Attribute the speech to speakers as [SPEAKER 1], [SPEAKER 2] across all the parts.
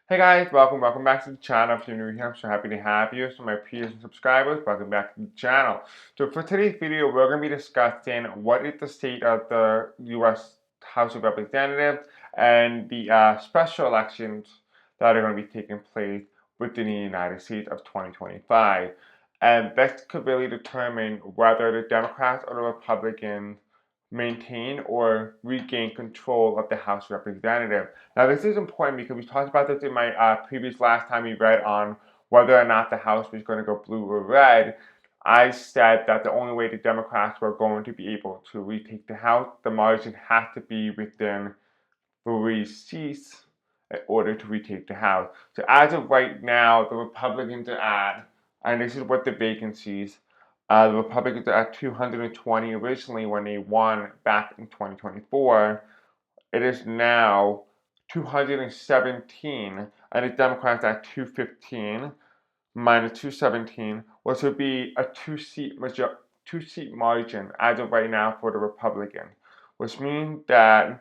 [SPEAKER 1] Hey guys, welcome back to the channel. If you're new here, I'm so happy to have you. So my peers and subscribers, welcome back to the channel. So for today's video, we're going to be discussing what is the state of the U.S. House of Representatives and the special elections that are going to be taking place within the United States of 2025. And this could really determine whether the Democrats or the Republicans maintain or regain control of the House of Representatives. Now, this is important because we talked about this in my previous last time we read on whether or not the House was going to go blue or red. I said that the only way the Democrats were going to be able to retake the House, the margin has to be within 3 seats in order to retake the House. So as of right now, the Republicans are at, and this is what the vacancies, the Republicans are at 220 originally when they won back in 2024. It is now 217, and the Democrats at 215 minus 217, which would be a two-seat margin as of right now for the Republicans, which means that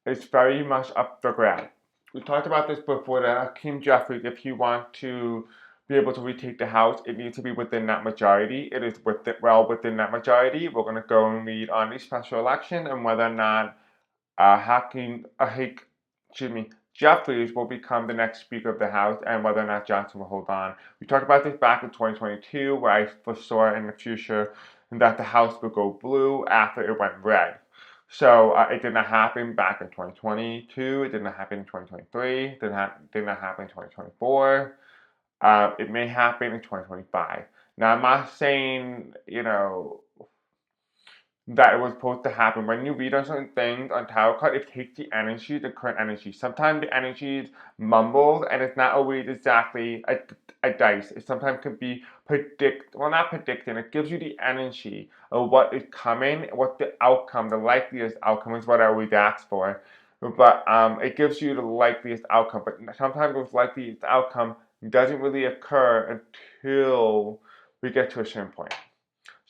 [SPEAKER 1] it's very much up for grabs. We talked about this before. That Jeffries, if you want to be able to retake the House, it needs to be within that majority. It is well within that majority. We're going to go and read on the special election and whether or not Jeffries will become the next Speaker of the House and whether or not Johnson will hold on. We talked about this back in 2022 where I foresaw in the future that the House would go blue after it went red. So it did not happen back in 2022. It did not happen in 2023. It did not happen in 2024. It may happen in 2025. Now, I'm not saying, that it was supposed to happen. When you read on certain things on tarot card, it takes the energy, the current energy. Sometimes the energy is mumbled and it's not always exactly a dice. It sometimes can be not predicting. It gives you the energy of what is coming, what the outcome, the likeliest outcome is what I always ask for. But it gives you the likeliest outcome. But sometimes the likeliest outcome doesn't really occur until we get to a certain point.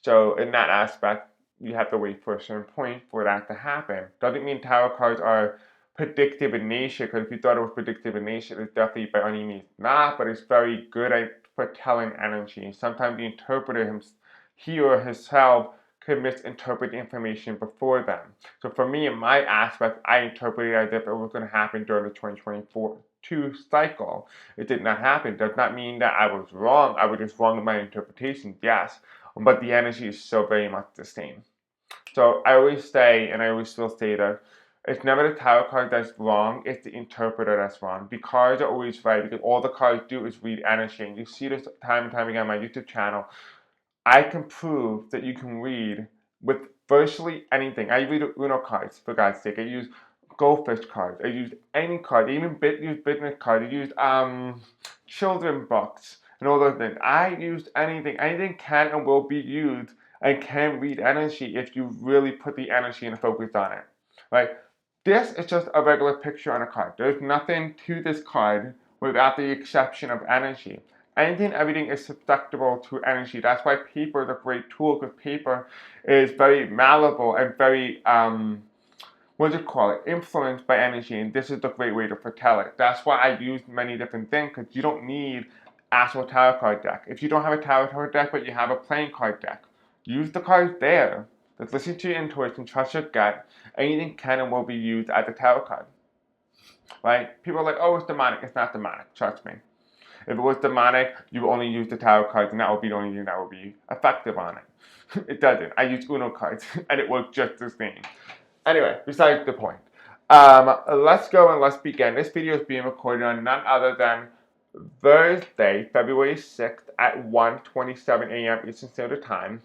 [SPEAKER 1] So in that aspect, you have to wait for a certain point for that to happen. Doesn't mean tarot cards are predictive in nature, because if you thought it was predictive in nature, it's definitely by any means not, but it's very good at foretelling energy. Sometimes the interpreter, he or herself, could misinterpret the information before them. So for me, in my aspect, I interpreted it as if it was going to happen during the 2024 cycle. It did not happen. It does not mean that I was wrong. I was just wrong in my interpretation, yes, but the energy is so very much the same. So I always say, and I always still say that it's never the tarot card that's wrong, it's the interpreter that's wrong. The cards are always right because all the cards do is read energy. And you see this time and time again on my YouTube channel. I can prove that you can read with virtually anything. I read Uno cards, for God's sake. I use goldfish cards. I use any card. I even use business cards. I use children books and all those things. I used anything. Anything can and will be used and can read energy if you really put the energy and focus on it. Right? This is just a regular picture on a card. There's nothing to this card without the exception of energy. Anything, everything is susceptible to energy. That's why paper is a great tool, because paper is very malleable and very, influenced by energy, and this is the great way to foretell it. That's why I use many different things, because you don't need actual tarot card deck. If you don't have a tarot card deck, but you have a playing card deck, use the cards there. Just listen to your intuition, trust your gut. Anything can and will be used as a tarot card. Right? People are like, oh, it's demonic. It's not demonic. Trust me. If it was demonic, you would only use the tarot cards, and that would be the only thing that would be effective on it. It doesn't. I use Uno cards, and it works just the same. Anyway, besides the point. Let's go and let's begin. This video is being recorded on none other than Thursday, February 6th at 1:27 a.m. Eastern Standard Time.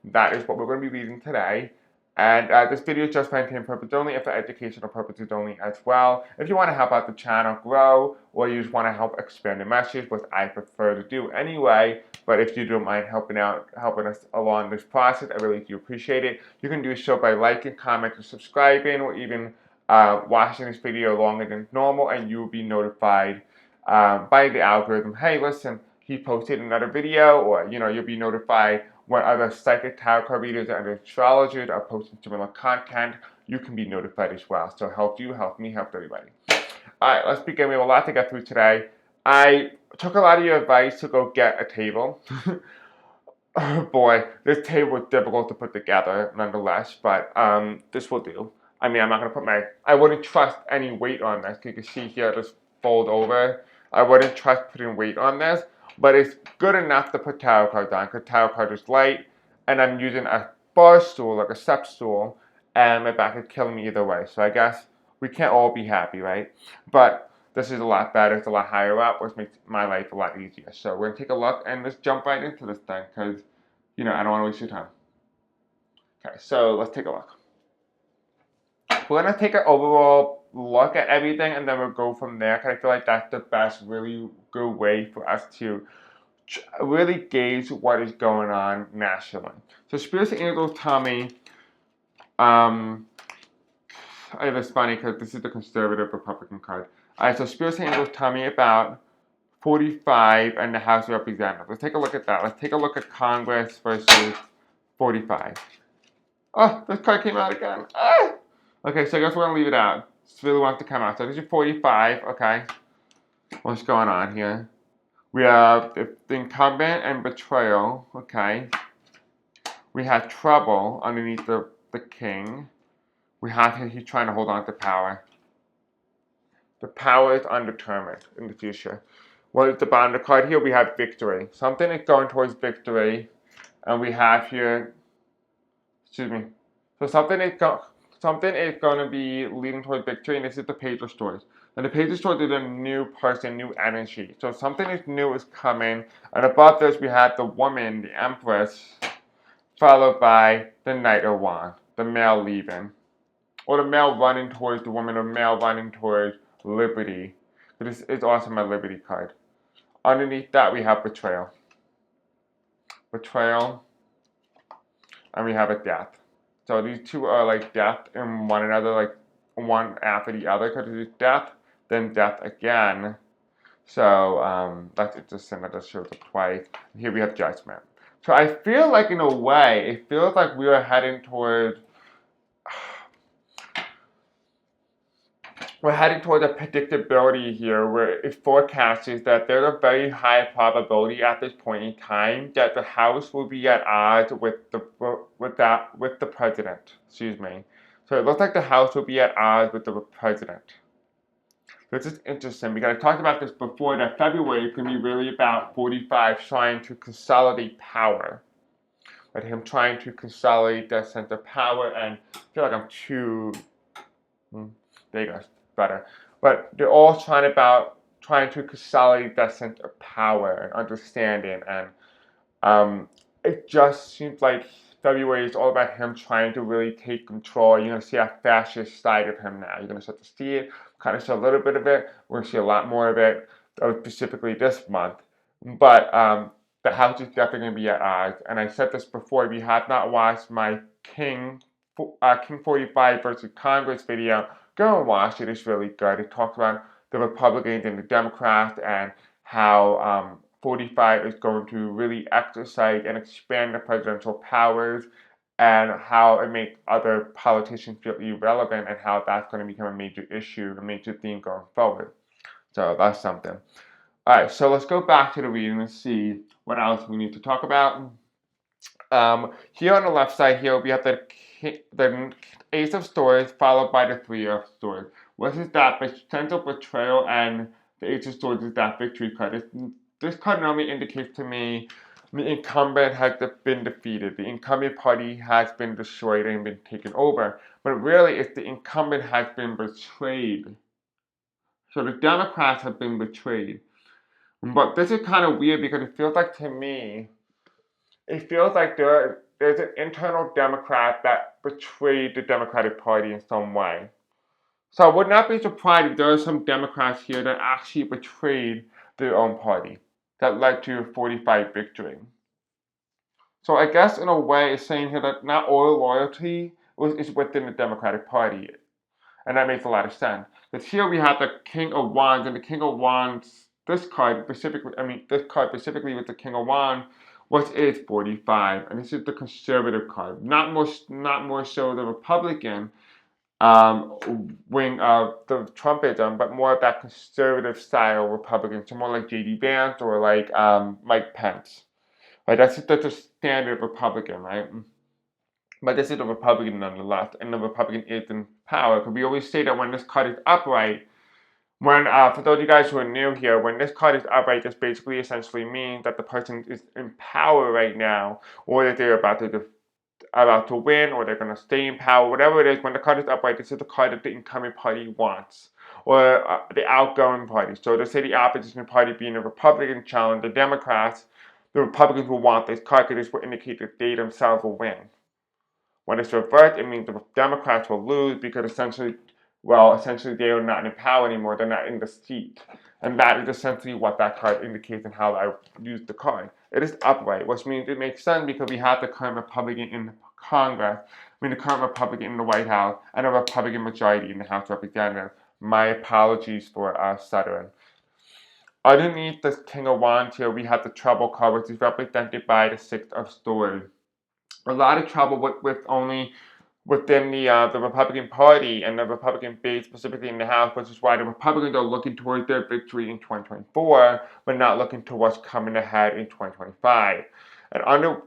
[SPEAKER 1] That is what we're going to be reading today. And this video is just for entertainment purposes only and for educational purposes only as well. If you want to help out the channel grow, or you just want to help expand the message, which I prefer to do anyway, but if you don't mind helping us along this process, I really do appreciate it. You can do so by liking, commenting, subscribing, or even watching this video longer than normal, and you will be notified by the algorithm. Hey, listen, he posted another video, or you'll be notified when other psychic tarot card readers and astrologers are posting similar content. You can be notified as well. So help you, help me, help everybody. Alright, let's begin. We have a lot to get through today. I took a lot of your advice to go get a table. Oh boy, this table was difficult to put together nonetheless, but this will do. I mean, I'm not going to I wouldn't trust any weight on this. You can see here, just fold over. I wouldn't trust putting weight on this, but it's good enough to put tarot cards on, because tarot card is light, and I'm using a bar stool, like a step stool, and my back is killing me either way. So I guess we can't all be happy, right? But this is a lot better, it's a lot higher up, which makes my life a lot easier. So we're going to take a look and just jump right into this thing, because, I don't want to waste your time. Okay, so let's take a look. We're going to take an overall look at everything, and then we'll go from there, because I feel like that's the best, really good way for us to really gauge what is going on nationally. So spirits and angels tell me, it's funny because this is the conservative Republican card. Alright, so spirits and angels tell me about 45 and the House of Representatives. Let's take a look at that. Let's take a look at Congress versus 45. Oh, this card came out again. Ah! Okay, so I guess we're going to leave it out. This really wants to come out. So this is 45, okay. What's going on here? We have the incumbent and betrayal, okay. We have trouble underneath the king. We have him, he's trying to hold on to power. The power is undetermined in the future. What is the bottom of the card here? We have victory. Something is going towards victory. And we have here, so something is going to be leading towards victory, and this is the Page of Swords. And the Page of Swords is a new person, new energy. So something is new is coming. And above this, we have the woman, the Empress, followed by the Knight of Wands, the male leaving. Or the male running towards the woman, or male running towards liberty. But this is also my liberty card. Underneath that, we have betrayal. Betrayal. And we have a death. So these two are like death in one another, like one after the other, because it's death, then death again. So that's interesting that just shows up twice. Here we have judgment. So I feel like in a way, it feels like we are heading towards a predictability here where it forecasts that there's a very high probability at this point in time that the House will be at odds with the president. Excuse me. So it looks like the House will be at odds with the president. This is interesting because I talked about this before, that February can be really about 45 trying to consolidate power. But him trying to consolidate that sense of power, and I feel like I'm too... there you go. Better, but they're all trying to consolidate that sense of power and understanding, and it just seems like February is all about him trying to really take control. You're going to see a fascist side of him now. You're going to start to see it, kind of see a little bit of it. We're going to see a lot more of it, specifically this month. But the House is definitely going to be at odds. And I said this before, if you have not watched my King 45 versus Congress video, go and watch it. It's really good. It talks about the Republicans and the Democrats and how 45 is going to really exercise and expand the presidential powers, and how it makes other politicians feel irrelevant, and how that's going to become a major issue, a major theme going forward. So that's something. Alright, so let's go back to the reading and see what else we need to talk about. Here on the left side here, we have the Ace of Swords followed by the Three of Swords. What is that? Potential betrayal, and the Ace of Swords is that victory card. This card normally indicates to me the incumbent has been defeated. The incumbent party has been destroyed and been taken over. But really, it's the incumbent has been betrayed. So the Democrats have been betrayed. But this is kind of weird because it feels like to me, it feels like there's an internal Democrat that betrayed the Democratic Party in some way. So I would not be surprised if there are some Democrats here that actually betrayed their own party, that led to a 45 victory. So I guess in a way it's saying here that not all loyalty is within the Democratic Party. And that makes a lot of sense. Because here we have the King of Wands, and the King of Wands, this card specifically with the King of Wands, which is 45, and this is the conservative card. Not more so the Republican, wing of the Trumpism, but more of that conservative style Republican, so more like J.D. Vance or like Mike Pence. Right, that's a standard Republican, right? But this is a Republican nonetheless, and the Republican is in power. Because we always say that when this card is upright, when for those of you guys who are new here, when this card is upright, this basically essentially means that the person is in power right now, or that they're about to win, or they're going to stay in power, whatever it is. When the card is upright, this is the card that the incoming party wants, or the outgoing party. So to say the opposition party being a Republican challenge the Democrats, the Republicans will want this card because this will indicate that they themselves will win. When it's reversed, it means the Democrats will lose because essentially they are not in power anymore. They're not in the seat. And that is essentially what that card indicates and how I use the card. It is upright, which means it makes sense because we have the current Republican in Congress, the current Republican in the White House, and a Republican majority in the House of Representatives. My apologies for stuttering. Underneath the King of Wands here, we have the Trouble card, which is represented by the Six of Swords. A lot of trouble with only within the Republican Party and the Republican base, specifically in the House, which is why the Republicans are looking towards their victory in 2024, but not looking to what's coming ahead in 2025. And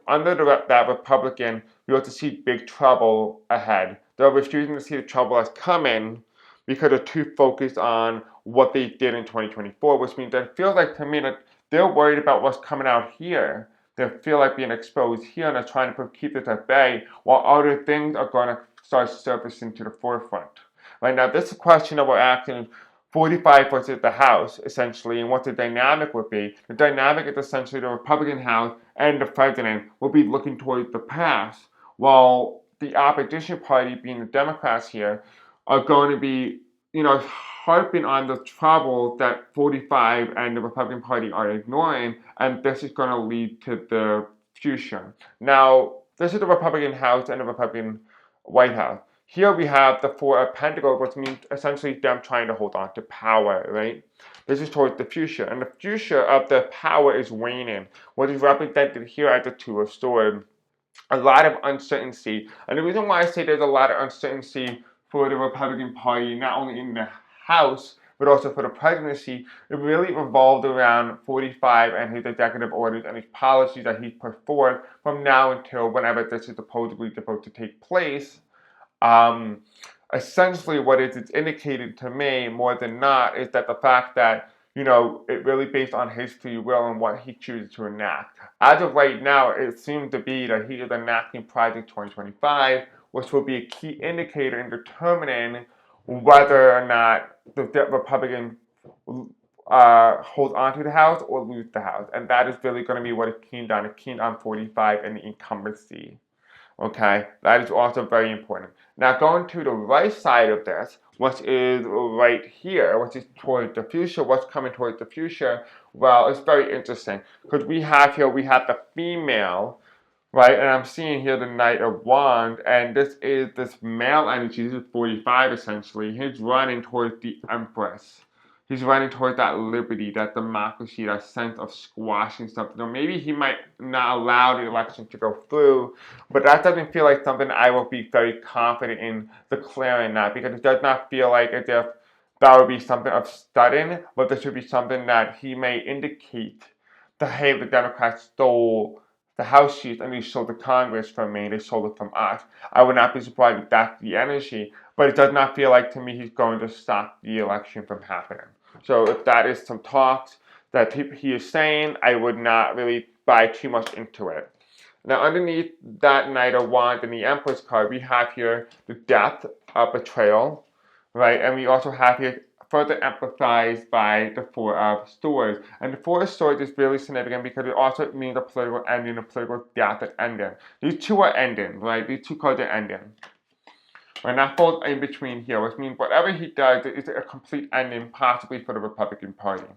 [SPEAKER 1] under that Republican, we also see big trouble ahead. They're refusing to see the trouble as coming because they're too focused on what they did in 2024, which means that it feels like to me that they're worried about what's coming out here. They feel like being exposed here and they're trying to keep it at bay while other things are going to start surfacing to the forefront. Right now, this is a question that we're asking 45 versus the House, essentially, and what the dynamic would be. The dynamic is essentially the Republican House and the President will be looking towards the past, while the opposition party, being the Democrats here, are going to be, harping on the trouble that 45 and the Republican Party are ignoring, and this is going to lead to the future. Now, this is the Republican House and the Republican White House. Here we have the Four of Pentacles, which means essentially them trying to hold on to power, right? This is towards the future, and the future of the power is waning, what is represented here as the Two of Swords. A lot of uncertainty, and the reason why I say there's a lot of uncertainty for the Republican Party, not only in the House, but also for the presidency, it really revolved around 45 and his executive orders and his policies that he's put forth from now until whenever this is supposedly supposed to take place. Um, Essentially, what it's indicated to me more than not is that the fact that it really based on his free will and what he chooses to enact. As of right now, it seems to be that he is enacting Project 2025, which will be a key indicator in determining whether or not the Republican hold on to the House or lose the House. And that is really going to be what is keen on 45 and the incumbency. Okay, that is also very important. Now going to the right side of this, which is right here, which is towards the future, what's coming towards the future, well, it's very interesting. Because we have the female, right? And I'm seeing here the Knight of Wands, and this is this male energy, this is 45 essentially. He's running towards the Empress. He's running towards that liberty, that democracy, that sense of squashing something. Or maybe he might not allow the election to go through, but that doesn't feel like something I will be very confident in declaring that, because it does not feel like as if that would be something of sudden, but this would be something that he may indicate that, hey, the Democrats stole the House seats and they stole the Congress from me, they stole it from us. I would not be surprised if that's the energy, but it does not feel like to me he's going to stop the election from happening. So if that is some talks that he is saying, I would not really buy too much into it. Now underneath that Knight of Wands and the Empress card, we have here the Death, Betrayal, right? And we also have here further emphasized by the Four of Swords. And the Four of Swords is really significant because it also means a political ending, a political death and ending. These two are ending, right? These two cards are ending. And that falls in between here, which means whatever he does is a complete ending, possibly for the Republican Party.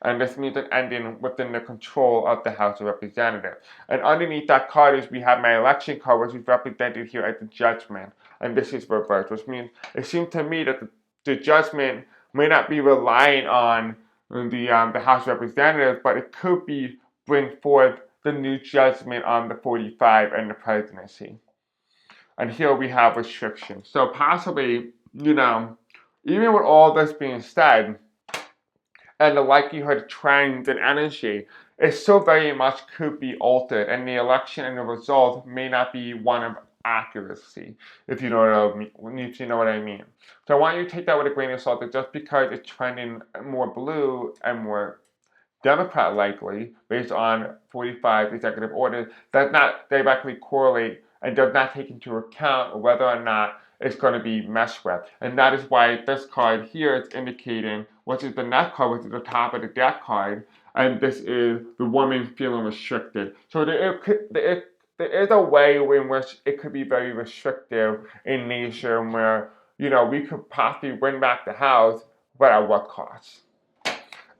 [SPEAKER 1] And this means an ending within the control of the House of Representatives. And underneath that card is we have my election card, which is represented here as the Judgment. And this is reversed, which means it seems to me that the judgment may not be relying on the House of Representatives, but it could be bring forth the new judgment on the 45 and the presidency. And here we have restrictions. So possibly, even with all this being said, and the likelihood, trends, and energy, it still very much could be altered, and the election and the result may not be one of accuracy, if you know what I mean. If you know what I mean. So I want you to take that with a grain of salt, that just because it's trending more blue and more Democrat likely, based on 45 executive orders, does not directly correlate and does not take into account whether or not it's going to be messed with. And that is why this card here is indicating, which is the next card, which is the top of the deck card, and this is the woman feeling restricted. So there is a way in which it could be very restrictive in nature, where, we could possibly win back the House, but at what cost?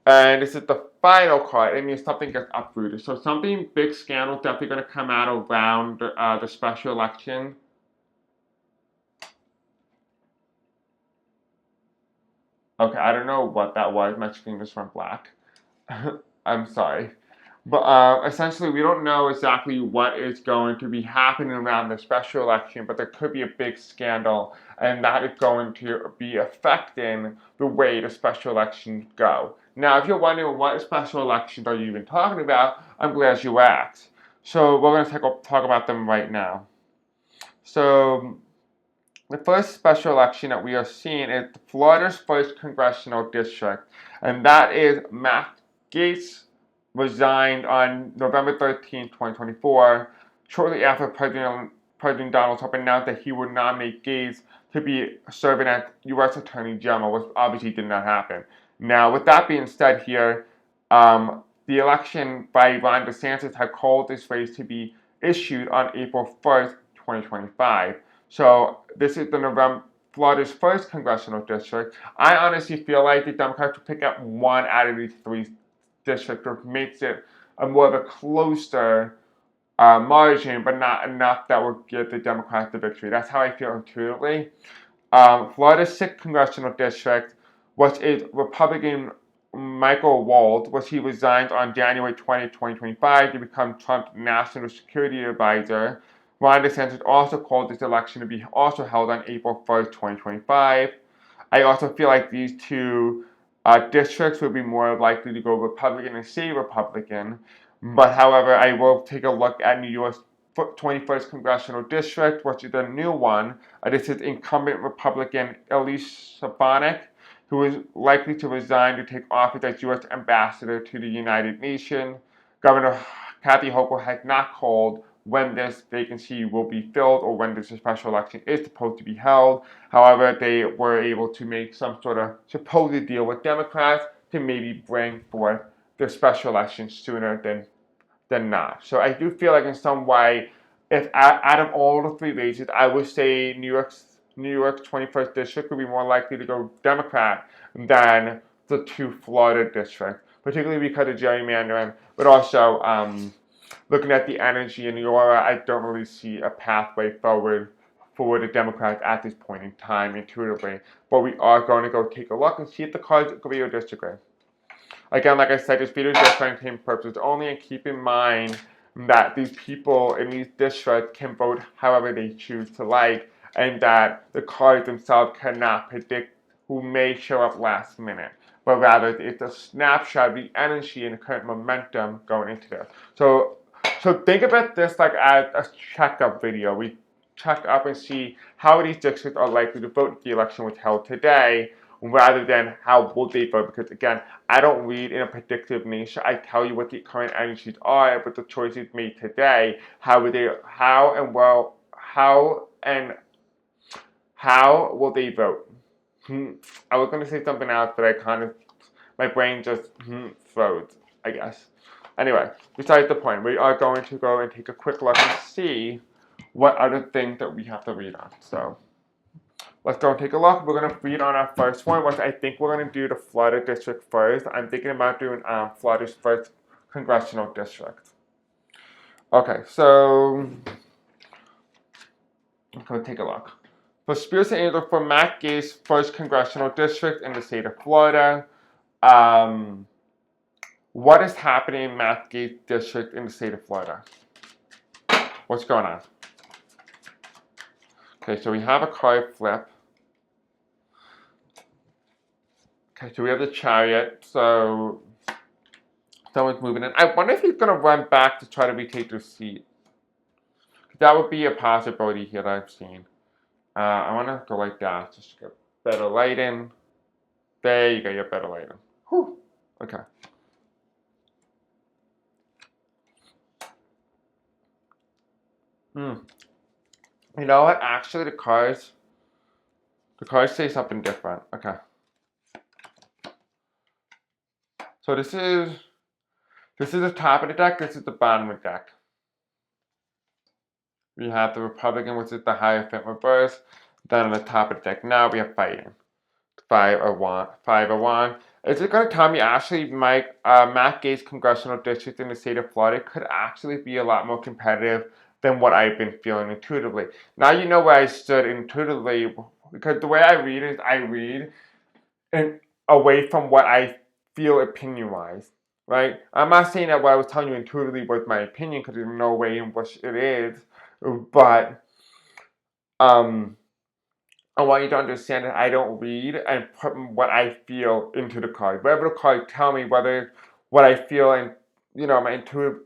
[SPEAKER 1] And this is the final card. It means something gets uprooted. So something big scandal definitely going to come out around the special election. Okay, I don't know what that was. My screen just went black. I'm sorry. But essentially, we don't know exactly what is going to be happening around the special election, but there could be a big scandal, and that is going to be affecting the way the special elections go. Now, if you're wondering what special elections are you even talking about, I'm glad you asked. So we're going to talk about them right now. So the first special election that we are seeing is Florida's first congressional district, and that is Matt Gaetz resigned on November 13, 2024, shortly after President Donald Trump announced that he would nominate Gaetz to be serving as U.S. Attorney General, which obviously did not happen. Now, with that being said here, the election by Ron DeSantis had called this race to be issued on April 1st, 2025. So this is Florida's first congressional district. I honestly feel like the Democrats will pick up one out of these three districts, which makes it a more of a closer margin, but not enough that will give the Democrats the victory. That's how I feel intuitively. Florida's sixth congressional district, which is Republican Michael Wald, which he resigned on January 20, 2025 to become Trump's national security advisor. Ron DeSantis also called this election to be also held on April 1st, 2025. I also feel like these two districts would be more likely to go Republican and stay Republican. But however, I will take a look at New York's 21st Congressional District, which is a new one. This is incumbent Republican Elise Stefanik, who is likely to resign to take office as U.S. Ambassador to the United Nations. Governor Kathy Hochul has not called when this vacancy will be filled or when this special election is supposed to be held. However, they were able to make some sort of supposed deal with Democrats to maybe bring forth the special election sooner than not. So I do feel like in some way, if out of all the three races, I would say New York's 21st district would be more likely to go Democrat than the two Florida districts, particularly because of gerrymandering, but also looking at the energy and the aura, I don't really see a pathway forward for the Democrats at this point in time intuitively. But we are going to go take a look and see if the cards agree or disagree. Again, like I said, this video is just for entertainment purposes only, and keep in mind that these people in these districts can vote however they choose to like, and that the cards themselves cannot predict who may show up last minute, but rather it's a snapshot of the energy and the current momentum going into this. So think about this like as a checkup video. We check up and see how these districts are likely to vote if the election was held today, rather than how will they vote. Because again, I don't read in a predictive nature. I tell you what the current energies are, but the choices made today, how will they vote? I was going to say something else, but my brain just froze, I guess. Anyway, besides the point, we are going to go and take a quick look and see what other things that we have to read on. So let's go and take a look. We're going to read on our first one, which I think we're going to do the Florida district first. I'm thinking about doing Florida's first congressional district. Okay, so I'm going to take a look. For Spears and Angel for Matt Gaetz's first congressional district in the state of Florida. What is happening in Matt Gaetz district in the state of Florida? What's going on? Okay, so we have a card flip. Okay, so we have the Chariot. So someone's moving in. I wonder if he's going to run back to try to retake their seat. That would be a possibility here that I've seen. I want to go like that. Just get better lighting. There you go, you have better lighting. Whew. Okay. You know what? Actually, the cards say something different. Okay. So this is the top of the deck. This is the bottom of the deck. We have the Republican, which is the Hierophant reverse. Then on the top of the deck now we have fighting. Five of Wands. Is it going to tell me actually Matt Gaetz' congressional district in the state of Florida could actually be a lot more competitive than what I've been feeling intuitively? Now you know where I stood intuitively, because the way I read is I read and away from what I feel opinion-wise, right? I'm not saying that what I was telling you intuitively was my opinion, because there's no way in which it is, but I want you to understand that I don't read and put what I feel into the card. Whatever the card tell me, whether what I feel and my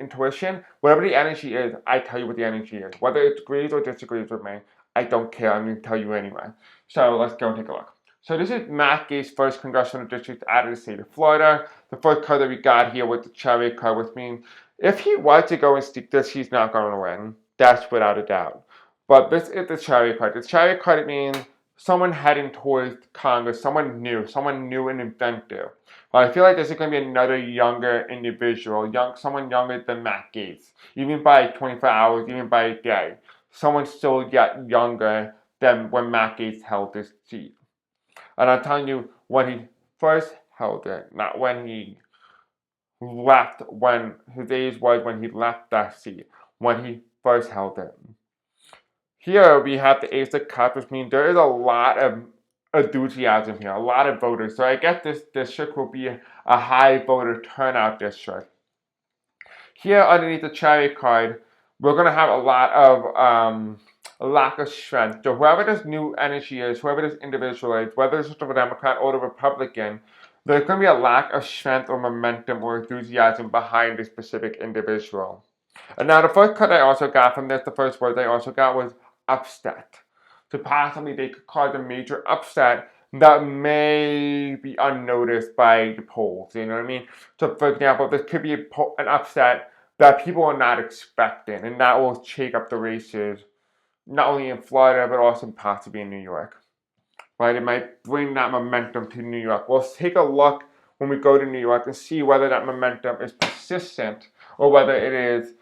[SPEAKER 1] intuition, whatever the energy is, I tell you what the energy is. Whether it agrees or disagrees with me, I don't care. I'm going to tell you anyway. So let's go and take a look. So this is Matt Gaetz' first congressional district out of the state of Florida. The first card that we got here with the Chariot card, which means if he was to go and stick this, he's not going to win. That's without a doubt. But this is the Chariot card. The Chariot card, it means someone heading towards Congress, someone new and inventive. But I feel like this is going to be another younger individual, someone younger than Matt Gaetz, even by 24 hours, even by a day. Someone still yet younger than when Matt Gaetz held this seat. And I'm telling you, when he first held it, not when he left, when his age was when he left that seat, when he first held it. Here we have the Ace of Cups, which means there is a lot of enthusiasm here, a lot of voters. So I guess this district will be a high voter turnout district. Here underneath the Chariot card, we're going to have a lack of strength. So whoever this new energy is, whoever this individual is, whether it's the Democrat or the Republican, there's going to be a lack of strength or momentum or enthusiasm behind this specific individual. And now the first card I also got from this, the first word I also got was upset. So possibly they could cause a major upset that may be unnoticed by the polls. You know what I mean? So for example, this could be an upset that people are not expecting, and that will shake up the races, not only in Florida, but also possibly in New York. Right? It might bring that momentum to New York. We'll take a look when we go to New York and see whether that momentum is persistent or whether it is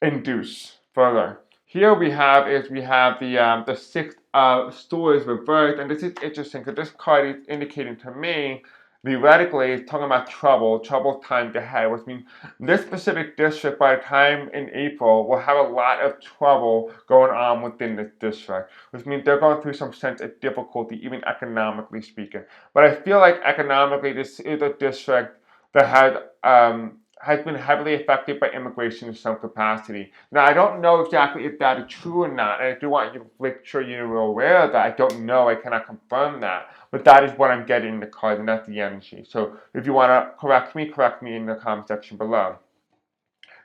[SPEAKER 1] induced further. Here we have the Six of Swords reversed, and this is interesting because this card is indicating to me, theoretically, it's talking about trouble time ahead, which means this specific district, by the time in April, will have a lot of trouble going on within this district, which means they're going through some sense of difficulty, even economically speaking. But I feel like economically, this is a district that has been heavily affected by immigration in some capacity. Now, I don't know exactly if that is true or not, and I do want you to make sure you're aware of that. I don't know, I cannot confirm that, but that is what I'm getting in the card, and that's the energy. So if you want to correct me in the comment section below.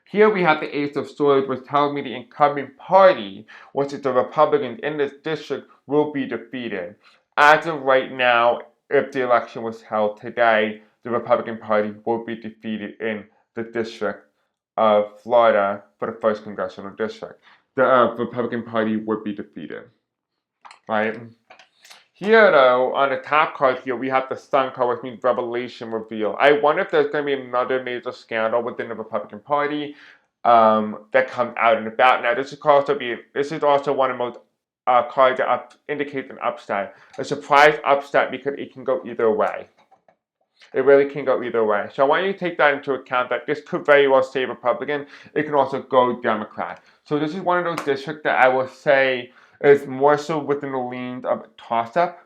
[SPEAKER 1] Here we have the Ace of Swords, which tells me the incumbent party, which is the Republicans in this district, will be defeated. As of right now, if the election was held today, the Republican Party will be defeated in the District of Florida for the first congressional district. The Republican Party would be defeated, right? Here, though, on the top card here, we have the Sun card, which means revelation reveal. I wonder if there's going to be another major scandal within the Republican Party that comes out and about. Now, this is also one of the most cards that indicates an upside. A surprise upset because it can go either way. It really can go either way. So I want you to take that into account that this could very well stay Republican. It can also go Democrat. So this is one of those districts that I will say is more so within the leans of toss-up.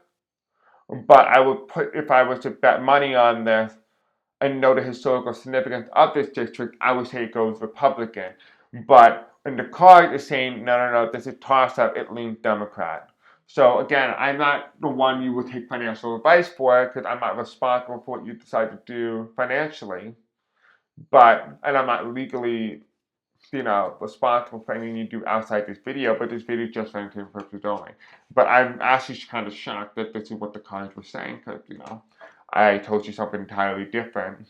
[SPEAKER 1] But I would put, if I was to bet money on this and know the historical significance of this district, I would say it goes Republican. But And the card is saying, no, this is toss up, it leans Democrat. So again, I'm not the one you would take financial advice for because I'm not responsible for what you decide to do financially. And I'm not legally, responsible for anything you do outside this video, but this video is just for entertainment purposes only. But I'm actually kind of shocked that this is what the cards were saying because, I told you something entirely different.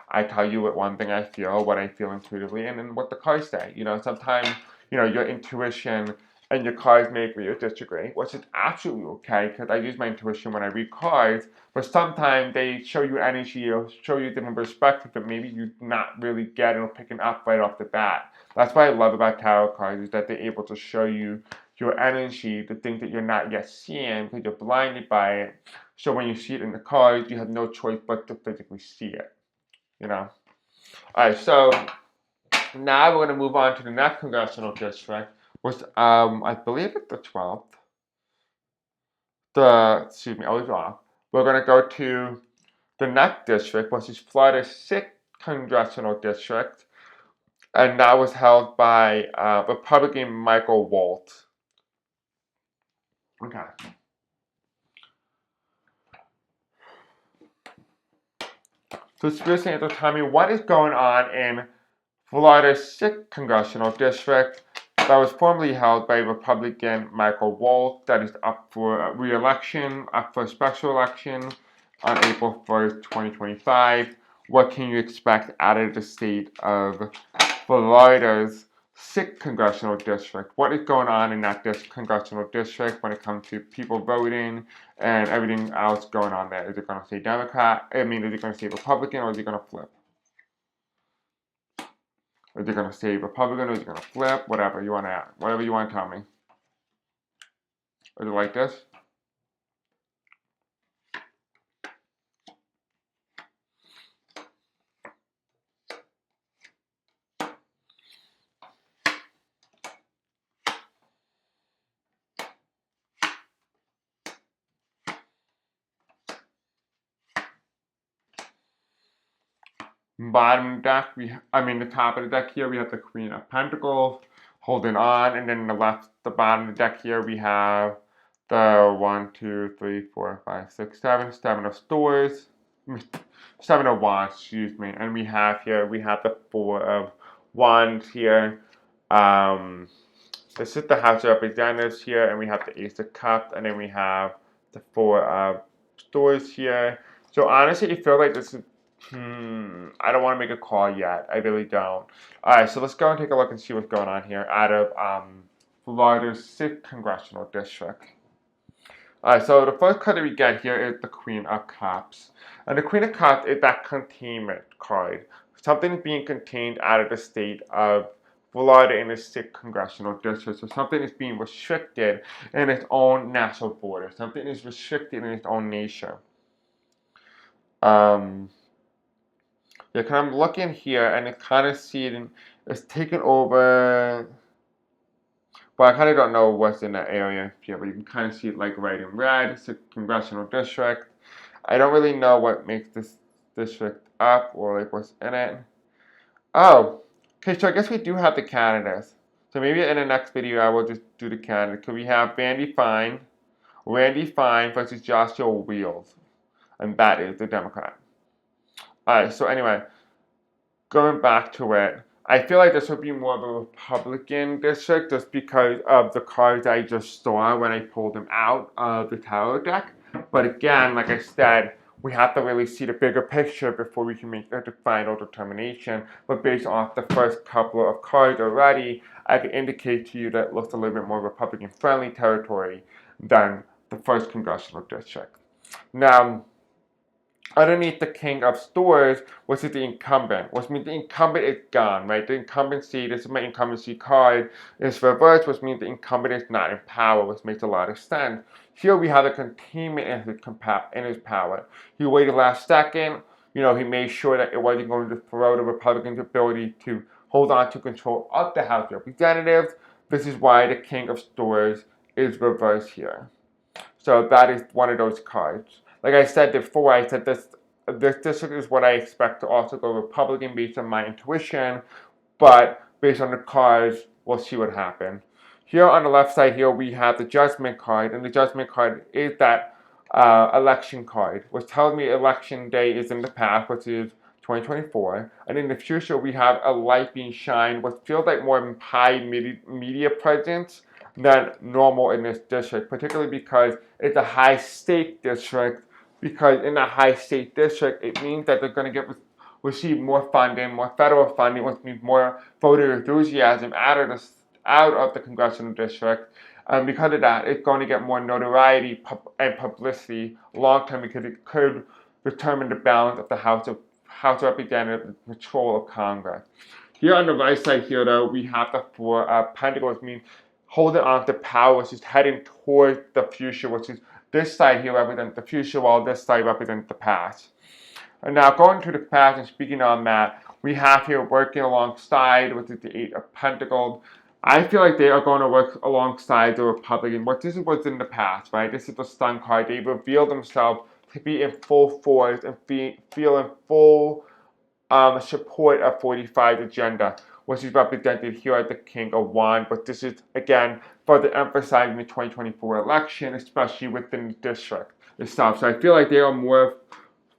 [SPEAKER 1] I tell you what one thing I feel, what I feel intuitively, and then what the cards say. Sometimes, your intuition and your cards may agree or disagree, which is absolutely okay because I use my intuition when I read cards, but sometimes they show you energy or show you a different perspective that maybe you're not really getting or picking up right off the bat. That's what I love about tarot cards is that they're able to show you your energy, the things that you're not yet seeing because you're blinded by it. So when you see it in the cards, you have no choice but to physically see it. Alright, so now we're going to move on to the next congressional district, which I believe it's the 12th. I was wrong. We're going to go to the next district, which is Florida's 6th congressional district, and that was held by Republican Michael Waltz. Okay. So Spirit Santa, tell me what is going on in Florida's 6th congressional district that was formerly held by Republican Michael Waltz, that is up for re-election, up for a special election on April 1st, 2025. What can you expect out of the state of Florida's 6th congressional district? What is going on in that congressional district when it comes to people voting and everything else going on there? Is it going to say Democrat? Is it going to say Republican, or is it going to flip? Is it going to say Republican, or is it going to flip? Whatever you want to add. Whatever you want to tell me. Is it like this? Bottom deck, the top of the deck here, we have the Queen of Pentacles holding on, and then the bottom of the deck here, we have the 1, 2, 3, 4, 5, 6, 7, 7 of Swords, 7 of Wands, excuse me, and we have the 4 of Wands here. This is the House of Representatives here, and we have the Ace of Cups, and then we have the 4 of Swords here. So honestly, I feel like this is I don't want to make a call yet. I really don't. Alright, so let's go and take a look and see what's going on here out of Florida's 6th congressional district. Alright, so the first card that we get here is the Queen of Cups. And the Queen of Cups is that containment card. Something is being contained out of the state of Florida in the 6th congressional district. So something is being restricted in its own national border. Something is restricted in its own nation. Yeah, kind of looking here, and it kind of see it's taken over. But I kind of don't know what's in that area here, but you can kind of see it like right in red. It's a congressional district. I don't really know what makes this district up or like what's in it. Oh, okay, so I guess we do have the candidates. So maybe in the next video I will just do the candidates. So we have Randy Fine versus Joshua Wheels, and that is the Democrat. Alright, so anyway, going back to it, I feel like this would be more of a Republican district just because of the cards I just saw when I pulled them out of the tarot deck. But again, like I said, we have to really see the bigger picture before we can make the final determination. But based off the first couple of cards already, I can indicate to you that it looks a little bit more Republican-friendly territory than the first congressional district. Now, underneath the King of Swords, which is the incumbent, which means the incumbent is gone, right? The incumbency, this is my incumbency card, is reversed, which means the incumbent is not in power, which makes a lot of sense. Here we have the containment in his power. He waited last second, he made sure that it wasn't going to throw the Republicans' ability to hold on to control of the House of Representatives. This is why the King of Swords is reversed here. So that is one of those cards. Like I said before, I said this district is what I expect to also go Republican based on my intuition, but based on the cards, we'll see what happens. Here on the left side here, we have the judgment card, and the judgment card is that election card, which tells me election day is in the past, which is 2024, and in the future we have a light being shined, which feels like more high media presence than normal in this district, particularly because it's a high stake district. Because in a high stake district, it means that they're going to receive more funding, more federal funding, which means more voter enthusiasm out of the congressional district. And because of that, it's going to get more notoriety and publicity long term because it could determine the balance of the House of Representatives and control of Congress. Here on the right side here, though, we have the four pentacles, means holding on to power, which is heading towards the future, which is this side here represents the future, while this side represents the past. And now going to the past and speaking on that, we have here working alongside, which is the Eight of Pentacles. I feel like they are going to work alongside the Republican. What this is what's in the past, right? This is the Sun card. They reveal themselves to be in full force and feel in full support of 45 agenda, which is represented here as the King of Wands. But this is, again, further emphasizing the 2024 election, especially within the district itself. So I feel like they are more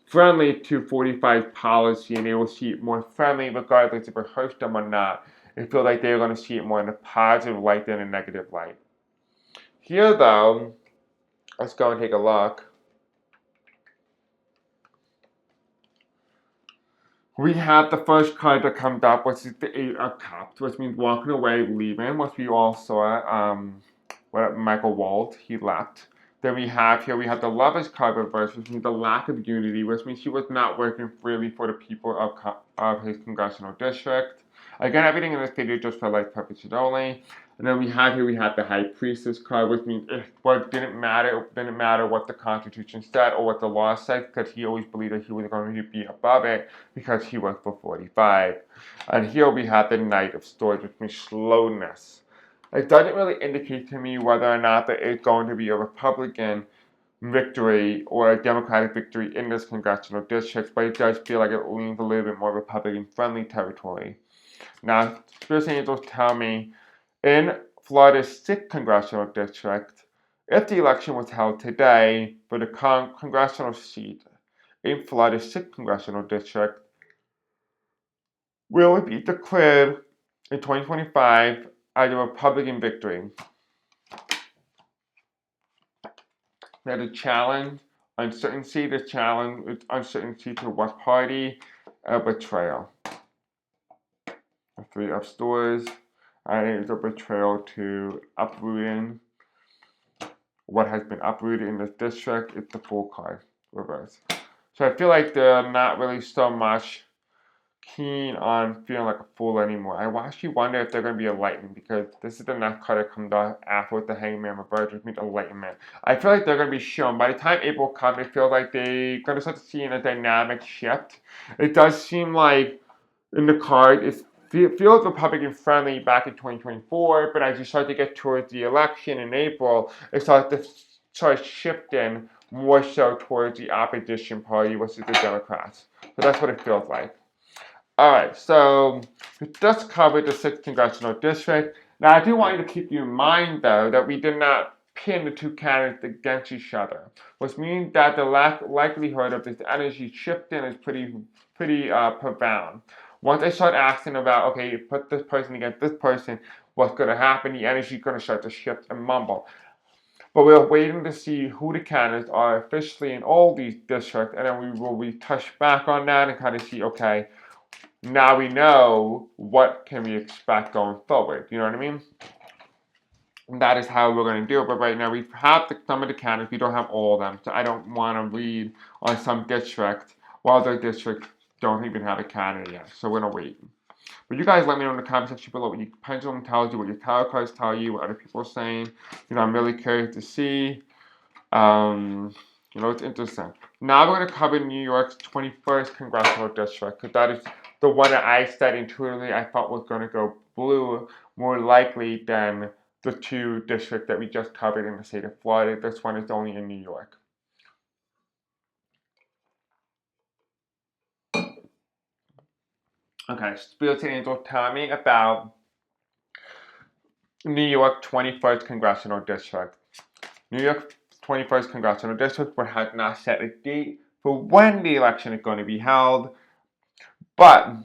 [SPEAKER 1] friendly to 45 policy, and they will see it more friendly regardless if it hurts them or not. I feel like they're going to see it more in a positive light than a negative light. Here, though, let's go and take a look. We have the first card that comes up, which is the Eight of Cups, which means walking away, leaving, which we all saw Michael Wald, he left. Then we have the Lovers card reversed, which means the lack of unity, which means he was not working freely for the people of his congressional district. Again, everything in this video just for life purposes only. And then we have the High Priestess card, which means it didn't matter what the Constitution said or what the law said, because he always believed that he was going to be above it because he worked for 45. And here we have the Knight of Swords, which means slowness. It doesn't really indicate to me whether or not there is going to be a Republican victory or a Democratic victory in this congressional district, but it does feel like it leans a little bit more Republican-friendly territory. Now, Spirit Angels tell me, in Florida's 6th congressional district, if the election was held today for the congressional seat in Florida's 6th congressional district, will it be declared in 2025 as a Republican victory? There's a challenge, uncertainty, uncertainty to what party, a betrayal. The Three of Swords, and it's a betrayal to uprooting what has been uprooted in this district. It's the Fool card, reverse. So I feel like they're not really so much keen on feeling like a fool anymore. I actually wonder if they're going to be enlightened, because this is the next card that comes out after with the Hangman reverse, which means enlightenment. I feel like they're going to be shown. By the time April comes, I feel like they're going to start seeing a dynamic shift. It does seem like in the card, it feels Republican friendly back in 2024, but as you start to get towards the election in April, it starts to start shifting more so towards the opposition party, which is the Democrats. So that's what it feels like. Alright, so we just covered the 6th congressional district. Now, I do want you to keep in mind, though, that we did not pin the two candidates against each other, which means that the likelihood of this energy shifting is pretty profound. Once I start asking about, okay, you put this person against this person, what's going to happen? The energy is going to start to shift and mumble. But we're waiting to see who the candidates are officially in all these districts, and then we will touch back on that and kind of see, okay, now we know what can we expect going forward. You know what I mean? And that is how we're going to do it. But right now we have some of the candidates. We don't have all of them. So I don't want to read on some districts while other districts don't even have a candidate yet. So we're going to wait. But you guys let me know in the comment section below what your pendulum tells you, what your tarot cards tell you, what other people are saying. You know, I'm really curious to see. You know, it's interesting. Now we're going to cover New York's 21st congressional district, because that is the one that I said intuitively I thought was going to go blue more likely than the two districts that we just covered in the state of Florida. This one is only in New York. Okay, Spirit Angels tell me about New York 21st Congressional District. New York 21st Congressional District but has not set a date for when the election is going to be held, but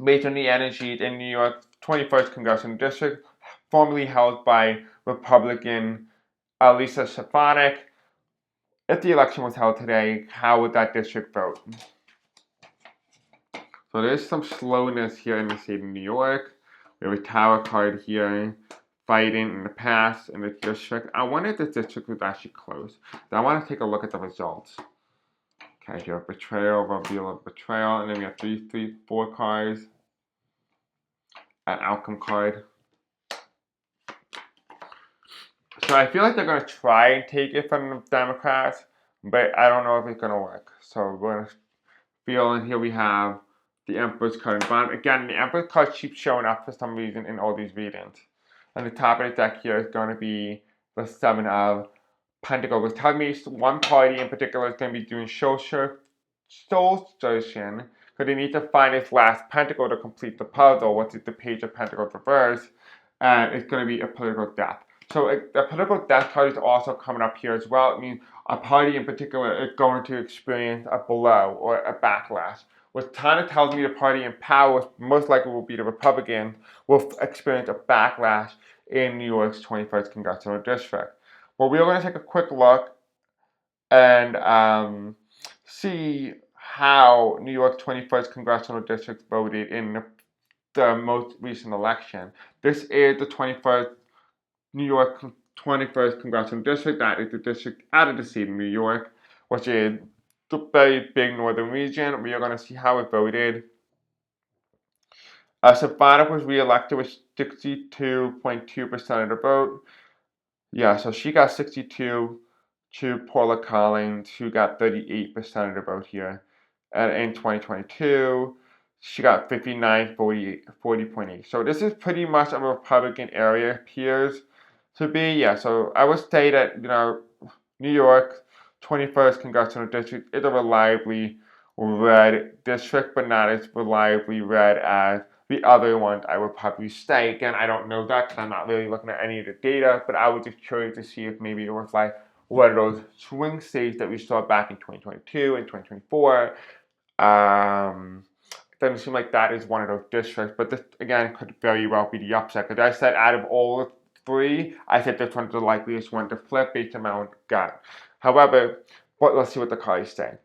[SPEAKER 1] based on the energies in New York 21st Congressional District, formerly held by Republican Lisa Stefanik, if the election was held today, how would that district vote? So there's some slowness here in the state of New York. We have a tower card here, fighting in the past in the district. I wonder if this district was actually close. I want to take a look at the results. Okay, here betrayal, reveal of betrayal, and then we have 4 cards. An outcome card. So I feel like they're going to try and take it from the Democrats, but I don't know if it's going to work. So we're going to feel, and here we have the Emperor's card in the bottom. Again, the Emperor's card keeps showing up for some reason in all these readings. And the top of the deck here is going to be the 7 of Pentacles. It's telling me one party in particular is going to be doing soul searching, because they need to find its last pentacle to complete the puzzle, which is the Page of Pentacles reverse, and it's going to be a political death. So the political death card is also coming up here as well. It means a party in particular is going to experience a blow or a backlash, which kind of tells me the party in power, most likely will be the Republicans, will experience a backlash in New York's 21st Congressional District. Well, we're going to take a quick look and see how New York 21st Congressional District voted in the most recent election. This is the 21st New York 21st Congressional District. That is the district out of the state of New York, which is the very big northern region. We are going to see how it voted. Stefanik was reelected with 62.2% of the vote. Yeah, so she got 62 to Paula Collins, who got 38% of the vote here. And in 2022, she got 40.8. So this is pretty much a Republican area, appears to be. Yeah, so I would say that, New York 21st Congressional District is a reliably red district, but not as reliably red as the other ones. I would probably say. Again, I don't know that because I'm not really looking at any of the data, but I was just curious to see if maybe it was like one of those swing states that we saw back in 2022 and 2024. It doesn't seem like that is one of those districts, but this, again, could very well be the upset. Because I said out of all 3, I said this one's the likeliest one to flip based on my own gut. However, let's see what the cards say.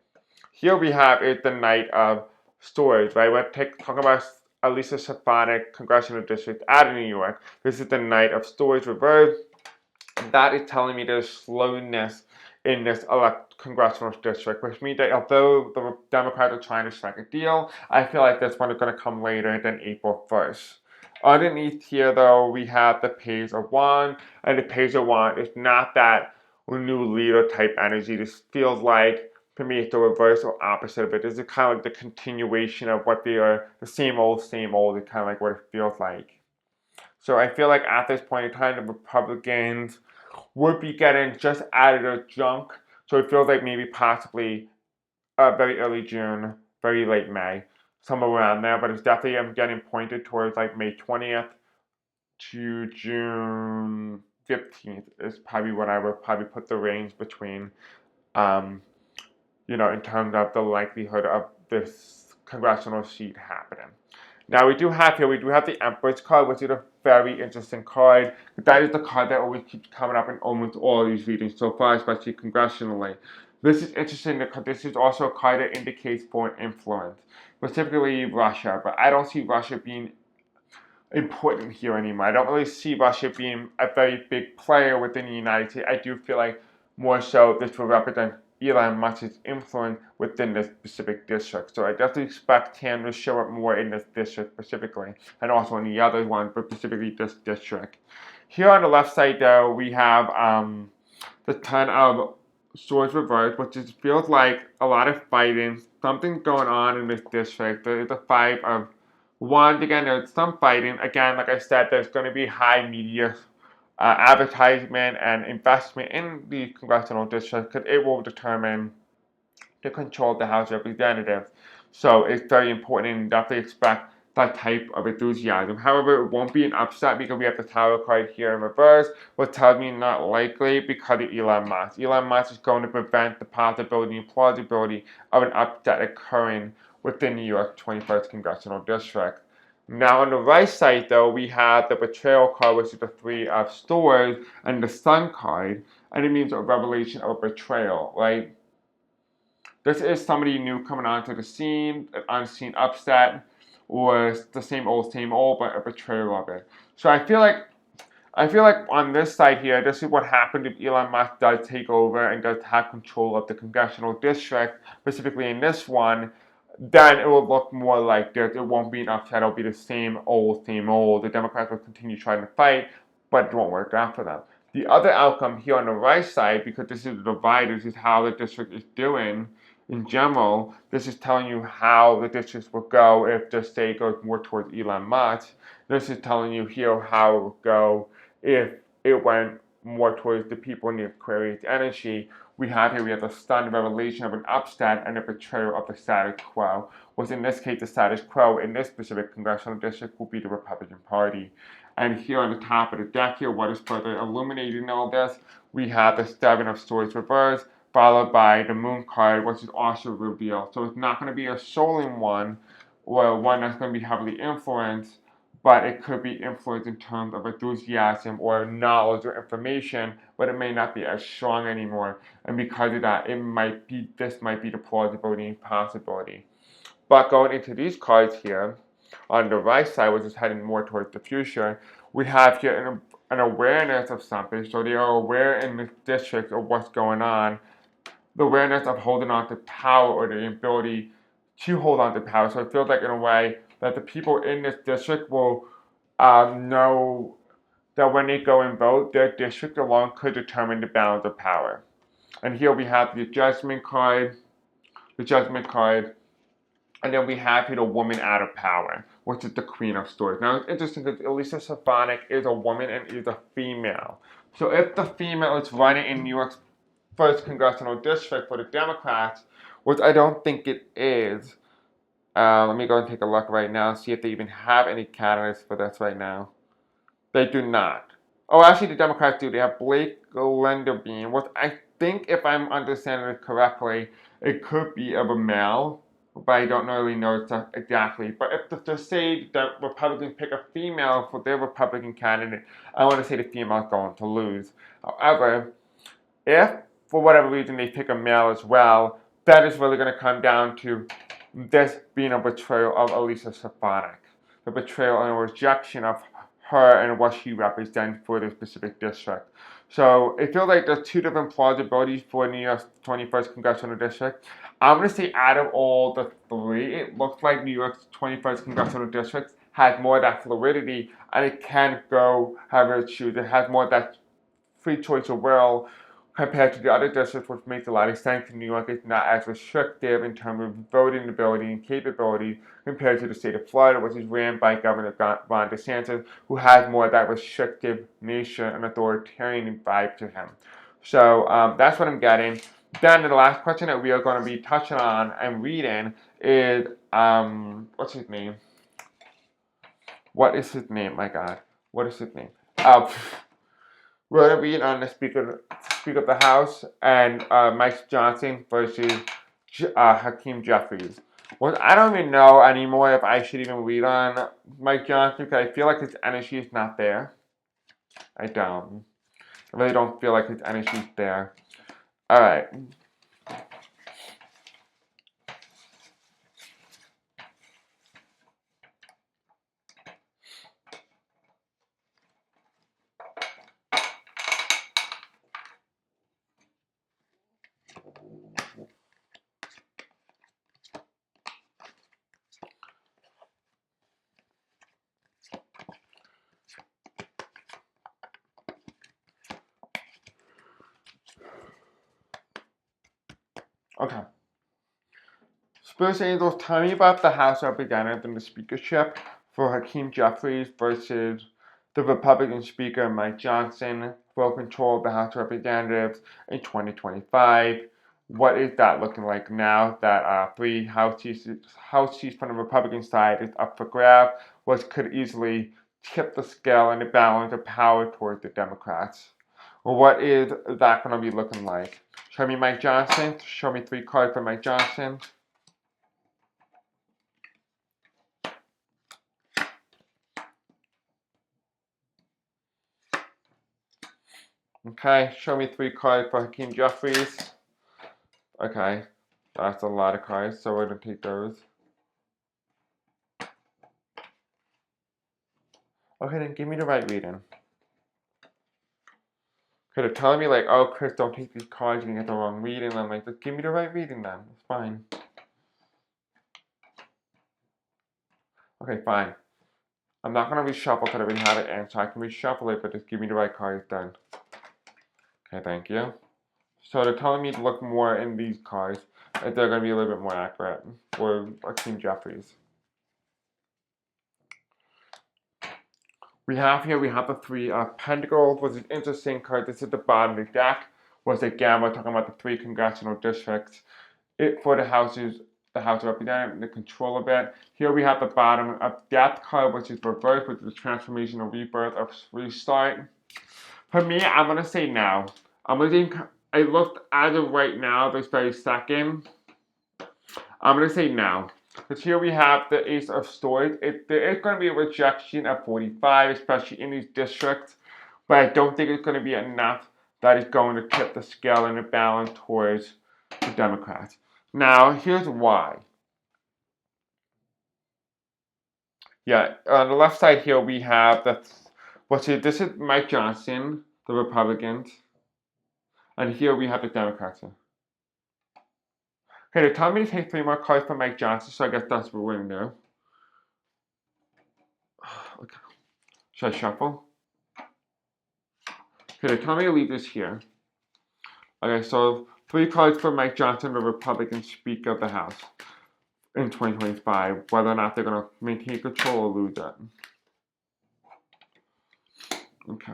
[SPEAKER 1] Here we have is the Knight of Swords, right? We're talking about Lisa Stefanik Congressional District out of New York. This is the Knight of Swords reverse. That is telling me there's slowness in this congressional district, which means that although the Democrats are trying to strike a deal, I feel like this one is going to come later than April 1st. Underneath here, though, we have the Page of Wands, and the Page of Wands is not that new leader type energy. This feels like, for me, it's the reverse or opposite of it. This is kind of like the continuation of what they are, the same old, is kind of like what it feels like. So I feel like at this point in time, the Republicans would be getting just out of their junk. So it feels like maybe possibly very early June, very late May, somewhere around there. But it's definitely, I'm getting pointed towards like May 20th to June 15th is probably what I would probably put the range between, in terms of the likelihood of this congressional seat happening. Now we do have the Emperor's card, which is a very interesting card. That is the card that always keeps coming up in almost all these readings so far, especially congressionally. This is interesting because this is also a card that indicates foreign influence, specifically Russia. But I don't see Russia being important here anymore. I don't really see Russia being a very big player within the United States. I do feel like more so this will represent Elon Musk's influence within this specific district. So I definitely expect him to show up more in this district specifically, and also in the other one, but specifically this district. Here on the left side, though, we have the Ten of Swords reversed, which just feels like a lot of fighting, something going on in this district. There is a Five of Wands. Again, there's some fighting. Again, like I said, there's going to be high media advertisement and investment in the congressional district because it will determine the control of the House of Representatives. So it's very important and definitely expect that type of enthusiasm. However, it won't be an upset because we have the Tower card here in reverse, which tells me not likely because of Elon Musk. Elon Musk is going to prevent the possibility and plausibility of an upset occurring within New York's 21st Congressional District. Now on the right side though, we have the Betrayal card, which is the Three of Swords, and the Sun card, and it means a revelation of a betrayal, right? This is somebody new coming onto the scene, an unseen upset, or the same old, but a betrayal of it. So I feel like on this side here, this is what happened if Elon Musk does take over and does have control of the congressional district, specifically in this one. Then it will look more like this. It won't be an upset. It'll be the same old, same old. The Democrats will continue trying to fight, but it won't work out for them. The other outcome here on the right side, because this is the divide, this is how the district is doing in general. This is telling you how the districts will go if the state goes more towards Elon Musk. This is telling you here how it will go if it went more towards the people in the Aquarius energy. We have the stunned revelation of an upset and a betrayal of the status quo, which in this case, the status quo in this specific congressional district will be the Republican Party. And here on the top of the deck here, what is further illuminating all this, we have the Seven of Swords reversed, followed by the Moon card, which is also revealed. So it's not going to be a soling one, or one that's going to be heavily influenced, but it could be influenced in terms of enthusiasm or knowledge or information, but it may not be as strong anymore. And because of that, this might be the plausibility and possibility. But going into these cards here, on the right side, which is heading more towards the future, we have here an awareness of something. So they are aware in this district of what's going on, the awareness of holding on to power or the ability to hold on to power. So it feels like in a way that the people in this district will know that when they go and vote, their district alone could determine the balance of power. And here we have the Judgment card, and then we have here the Woman out of power, which is the Queen of Swords. Now it's interesting because Elisa Stefanik is a woman and is a female. So if the female is running in New York's first congressional district for the Democrats, which I don't think it is. Let me go and take a look right now and see if they even have any candidates for this right now. They do not. Oh, actually, the Democrats do. They have Blake Lenderbean, which I think, if I'm understanding it correctly, it could be of a male, but I don't really know exactly. But if to say the Republicans pick a female for their Republican candidate, I want to say the female is going to lose. However, if for whatever reason they pick a male as well, that is really going to come down to this being a betrayal of Elisa Stefanik, the betrayal and a rejection of her and what she represents for this specific district. So it feels like there's two different plausibilities for New York's 21st Congressional District. I'm going to say out of all the three, it looks like New York's 21st Congressional District has more of that fluidity, and it can go however it chooses. It has more of that free choice of will compared to the other districts, which makes a lot of sense. New York is not as restrictive in terms of voting ability and capability compared to the state of Florida, which is ran by Governor Ron DeSantis, who has more of that restrictive nature and authoritarian vibe to him. So that's what I'm getting. Then the last question that we are going to be touching on and reading is, what's his name? What is his name? My God. What is his name? We're going to read on the Speaker of the House and Mike Johnson versus Hakeem Jeffries. Well, I don't even know anymore if I should even read on Mike Johnson because I feel like his energy is not there. I don't. I really don't feel like his energy is there. All right. Okay. Spirit Angels, tell me about the House of Representatives and the speakership for Hakeem Jeffries versus the Republican Speaker Mike Johnson for control of the House of Representatives in 2025. what is that looking like now that 3 House seats from the Republican side is up for grab, which could easily tip the scale and the balance of power towards the Democrats? Well, what is that going to be looking like? Show me Mike Johnson. Show me 3 cards for Mike Johnson. Okay, show me 3 cards for Hakeem Jeffries. Okay, that's a lot of cards, so we're going to take those. Okay, then give me the right reading. Okay, they're telling me like, oh, Chris, don't take these cards, you can get the wrong reading. I'm like, just give me the right reading then. It's fine. Okay, fine. I'm not going to reshuffle because I already had it in, so I can reshuffle it, but just give me the right cards then. Okay, thank you. So they're telling me to look more in these cards, if they're going to be a little bit more accurate for Team Jeffries. We have the 3 Pentacles, which is an interesting card. This is the bottom of the deck. Was again, we're talking about the 3 congressional districts. For the House of Representatives, the control of it. Here we have the bottom of Death card, which is reversed, which is the transformation or rebirth of restart. For me, I'm going to say now. I looked as of right now, this very second. I'm going to say now. Because here we have the Ace of Swords. There is going to be a rejection at 45, especially in these districts. But I don't think it's going to be enough that is going to tip the scale and the balance towards the Democrats. Now, here's why. Yeah, on the left side here we have this is Mike Johnson, the Republicans. And here we have the Democrats. Okay, they're telling me to take 3 more cards from Mike Johnson, so I guess that's what we're going to do. Okay. Should I shuffle? Okay, they're telling me to leave this here. Okay, so 3 cards for Mike Johnson, the Republican Speaker of the House in 2025, whether or not they're going to maintain control or lose it. Okay.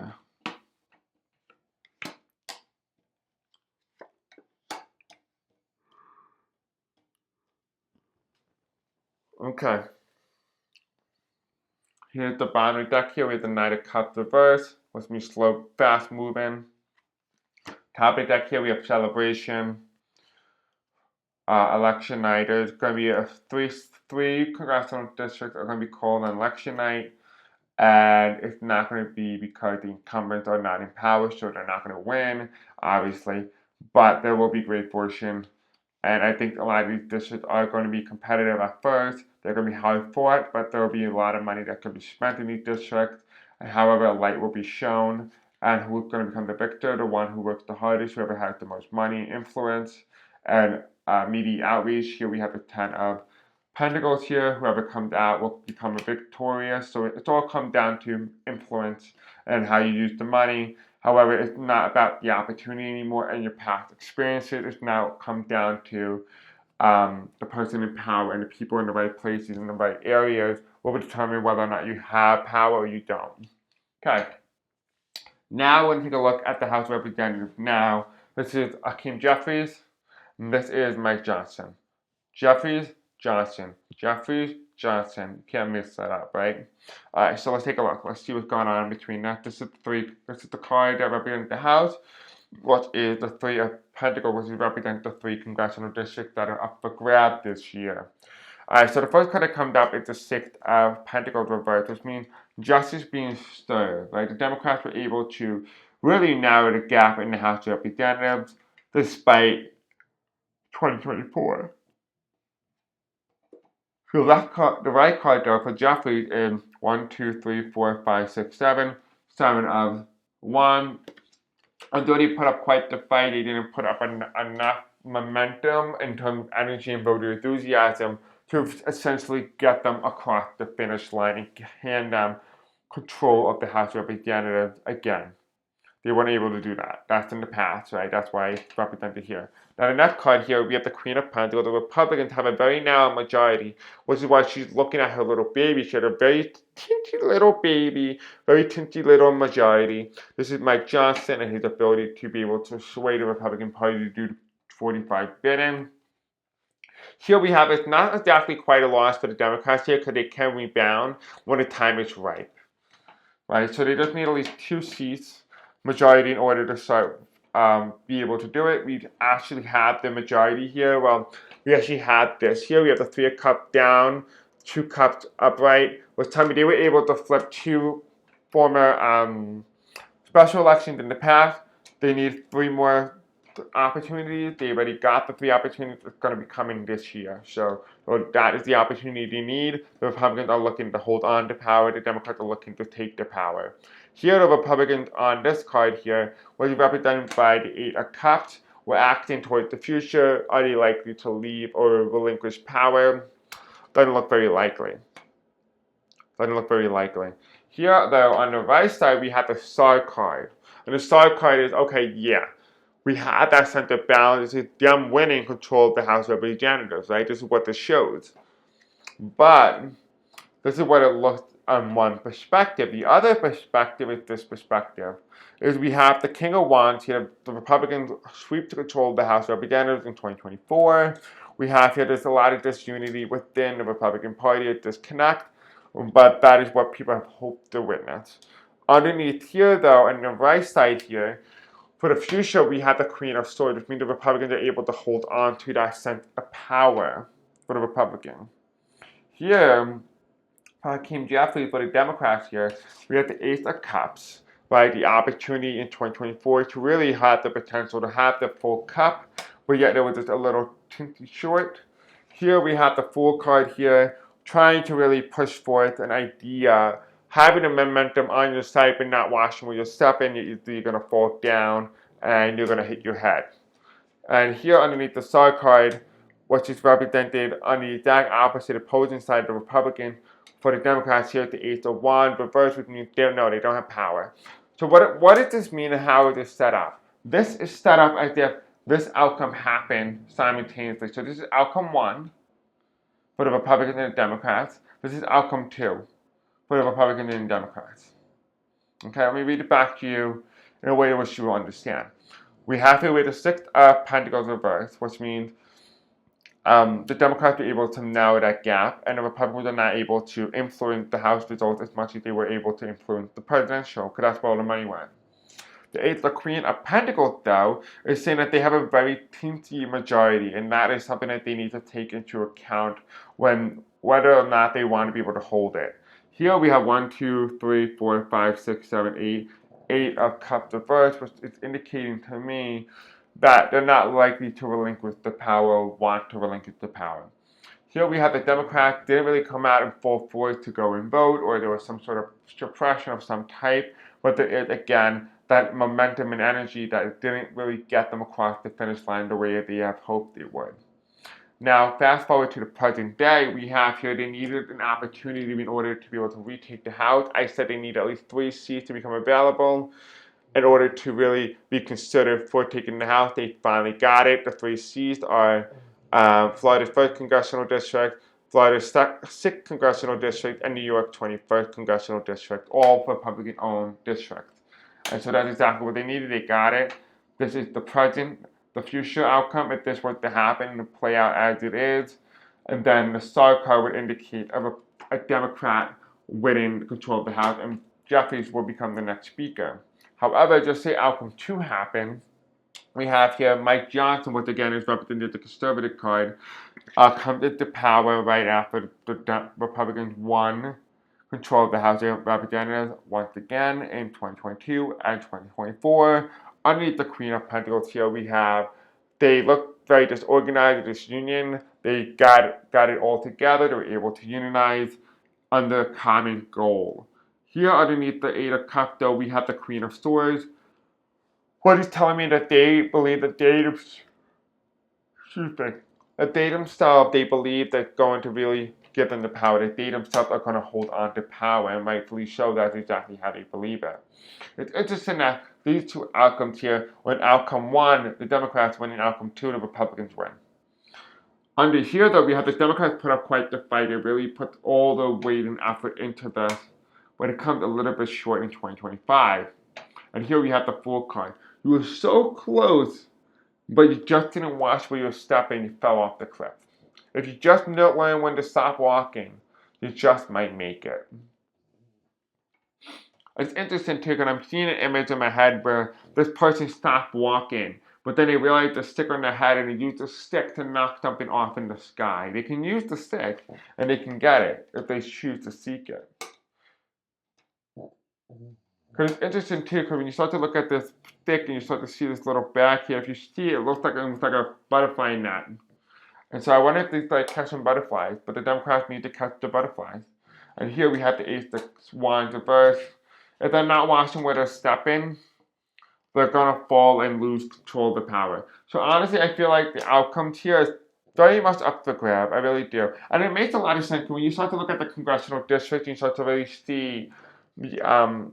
[SPEAKER 1] Okay. Here's the bottom of the deck here. We have the Knight of Cups reverse, which means slow, fast moving. Top of the deck here, we have Celebration. Election night. There's going to be three congressional districts are going to be called on election night. And it's not going to be because the incumbents are not in power, so they're not going to win, obviously. But there will be great fortune. And I think a lot of these districts are going to be competitive at first. They're going to be hard fought, but there will be a lot of money that could be spent in these districts. And however, a light will be shown. And who's going to become the victor? The one who works the hardest, whoever has the most money, influence, and media outreach. Here we have the 10 of Pentacles here. Whoever comes out will become victorious. So it's all come down to influence and how you use the money. However, it's not about the opportunity anymore and your past experiences. It's now come down to the person in power and the people in the right places in the right areas will determine whether or not you have power or you don't. Okay. Now we're going to take a look at the House of Representatives. Now, this is Hakeem Jeffries. And this is Mike Johnson. Jeffries, Johnson. Jeffries, Johnson. Can't mess that up, right? Alright, so let's take a look. Let's see what's going on in between that. This is the card that represents the House, which is the 3 of Pentacles, which represents the 3 congressional districts that are up for grab this year. Alright, so the first card that comes up is the 6 of Pentacles reversed, which means justice being served, right? The Democrats were able to really narrow the gap in the House of Representatives despite 2024. So the right card though for Jeffries is 1, 2, 3, 4, 5, 6, 7. 7 of 1. Although they put up quite the fight, they didn't put up enough momentum in terms of energy and voter enthusiasm to essentially get them across the finish line and hand them control of the House of Representatives again. They weren't able to do that. That's in the past, right? That's why it's represented here. Now, the next card here, we have the Queen of Pentacles. The Republicans have a very narrow majority, which is why she's looking at her little baby. She had a very teensy little baby, very teensy little majority. This is Mike Johnson and his ability to be able to sway the Republican Party to do $45 billion. Here we have, it's not exactly quite a loss for the Democrats here because they can rebound when the time is right. Right? So they just need at least 2 seats majority in order to start be able to do it. We actually have the majority here. Well, we actually had this here. We have the 3 cup down, 2 cups upright. Was telling me they were able to flip 2 former special elections in the past. They need 3 more opportunities. They already got the 3 opportunities that's going to be coming this year. So that is the opportunity they need. The Republicans are looking to hold on to power. The Democrats are looking to take the power. Here, the Republicans on this card here was represented by the 8 of Cups. We're acting towards the future. Are they likely to leave or relinquish power? Doesn't look very likely. Doesn't look very likely. Here, though, on the right side, we have the star card. And the star card is, okay, yeah, we had that sense of balance. This is them winning control of the House of Representatives, right? This is what this shows. But this is what it looks on one perspective. The other perspective is this perspective. Is we have the King of Wands here, the Republicans sweep to control of the House of Representatives in 2024. We have here, there's a lot of disunity within the Republican Party, a disconnect, but that is what people have hoped to witness. Underneath here, though, on the right side here, for the future, we have the Queen of Swords, which means the Republicans are able to hold on to that sense of power for the Republican. Here, Hakeem Jeffries for the Democrats here, we have the Ace of Cups, right? The opportunity in 2024 to really have the potential to have the full cup, but yet there was just a little tinty short. Here we have the Fool card here, trying to really push forth an idea, having the momentum on your side, but not watching where you're stepping. You're going to fall down and you're going to hit your head. And here underneath the star card, which is represented on the exact opposite opposing side of the Republican, for the Democrats here, the Ace of Wands, reverse, which means they don't have power. So what does this mean and how is this set up? This is set up as if this outcome happened simultaneously. So this is outcome 1 for the Republicans and the Democrats. This is outcome 2 for the Republicans and the Democrats. Okay, let me read it back to you in a way in which you will understand. We have here with the 6 of Pentacles reversed, which means the Democrats were able to narrow that gap, and the Republicans are not able to influence the House results as much as they were able to influence the presidential, because that's where all the money went. The 8th, the Queen of Pentacles, though, is saying that they have a very teensy majority, and that is something that they need to take into account when whether or not they want to be able to hold it. Here we have 1, 2, 3, 4, 5, 6, 7, 8. 8 of Cups reversed, which is indicating to me that they're not likely to relinquish the power or want to relinquish the power. Here we have the Democrats didn't really come out in full force to go and vote, or there was some sort of suppression of some type, but there is, again, that momentum and energy that didn't really get them across the finish line the way they have hoped they would. Now, fast forward to the present day, we have here they needed an opportunity in order to be able to retake the House. I said they need at least 3 seats to become available in order to really be considered for taking the House. They finally got it. The 3 seats are Florida's 1st Congressional District, Florida's 6th Congressional District, and New York's 21st Congressional District, all Republican-owned districts. And so that's exactly what they needed. They got it. This is the present, the future outcome if this were to happen and play out as it is. And then the star card would indicate of a Democrat winning control of the House, and Jeffries will become the next speaker. However, just say outcome 2 happened. We have here Mike Johnson, which again is represented the conservative card, comes into power right after the Republicans won control of the House of Representatives once again in 2022 and 2024. Underneath the Queen of Pentacles here, we have they look very disorganized, disunion. They got it all together. They were able to unionize under a common goal. Here underneath the 8 of Cups, though, we have the Queen of Swords. What is telling me that they believe that they themselves, they believe they're going to really give them the power, that they themselves are going to hold on to power, and rightfully so, that's exactly how they believe it. It's interesting that these 2 outcomes here, when outcome 1, the Democrats win, and outcome 2, the Republicans win. Under here, though, we have the Democrats put up quite the fight. They really put all the weight and effort into this, but it comes a little bit short in 2025. And here we have the Fool card. You were so close but you just didn't watch where you were stepping, you fell off the cliff. If you just learn when to stop walking, you just might make it. It's interesting too, because I'm seeing an image in my head where this person stopped walking, but then they realized the stick on their head and they used the stick to knock something off in the sky. They can use the stick and they can get it if they choose to seek it. Because it's interesting too, because when you start to look at this stick and you start to see this little bag here, if you see it, it looks like a butterfly net. And so I wonder if these like catch some butterflies, but the Democrats need to catch the butterflies. And here we have the ace of wands reverse. If they're not watching where they're stepping, they're gonna fall and lose control of the power. So honestly, I feel like the outcomes here is very much up for grab. I really do. And it makes a lot of sense when you start to look at the congressional district, you start to really see the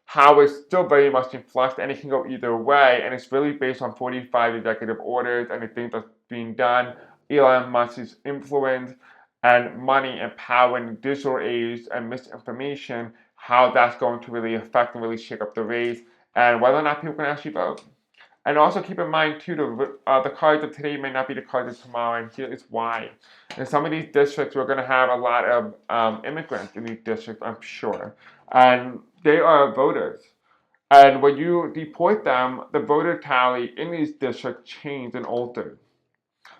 [SPEAKER 1] how it's still very much in flux and it can go either way. And it's really based on 45 executive orders and the things that's being done. Elon Musk's influence and money and power in the digital age and misinformation, how that's going to really affect and really shake up the race and whether or not people can actually vote. And also keep in mind too, the cards of today may not be the cards of tomorrow, and here is why. In some of these districts, we're going to have a lot of immigrants in these districts, I'm sure, and they are voters. And when you deport them, the voter tally in these districts changed and altered.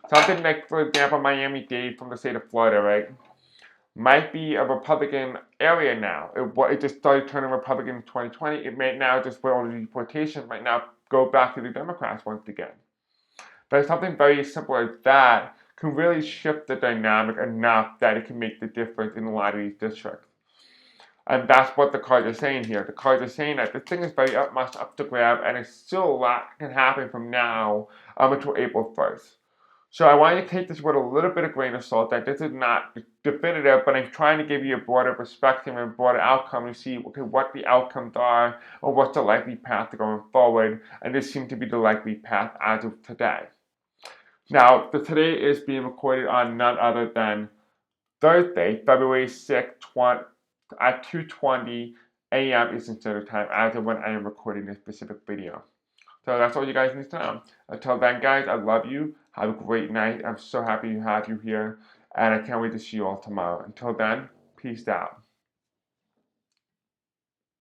[SPEAKER 1] Something like, for example, Miami-Dade from the state of Florida, right? Might be a Republican area now. It just started turning Republican in 2020. It may now just with all the deportation might now go back to the Democrats once again. But something very simple as that can really shift the dynamic enough that it can make the difference in a lot of these districts. And that's what the cards are saying here. The cards are saying that this thing is very much up to grab, and it's still a lot can happen from now until April 1st. So I want you to take this with a little bit of grain of salt that this is not definitive, but I'm trying to give you a broader perspective and a broader outcome to see what the outcomes are or what's the likely path to going forward. And this seems to be the likely path as of today. Now, today is being recorded on none other than Thursday, February 6th, at 2:20 a.m. Eastern Standard Time as of when I am recording this specific video. So that's all you guys need to know. Until then, guys, I love you. Have a great night. I'm so happy to have you here. And I can't wait to see you all tomorrow. Until then, peace out.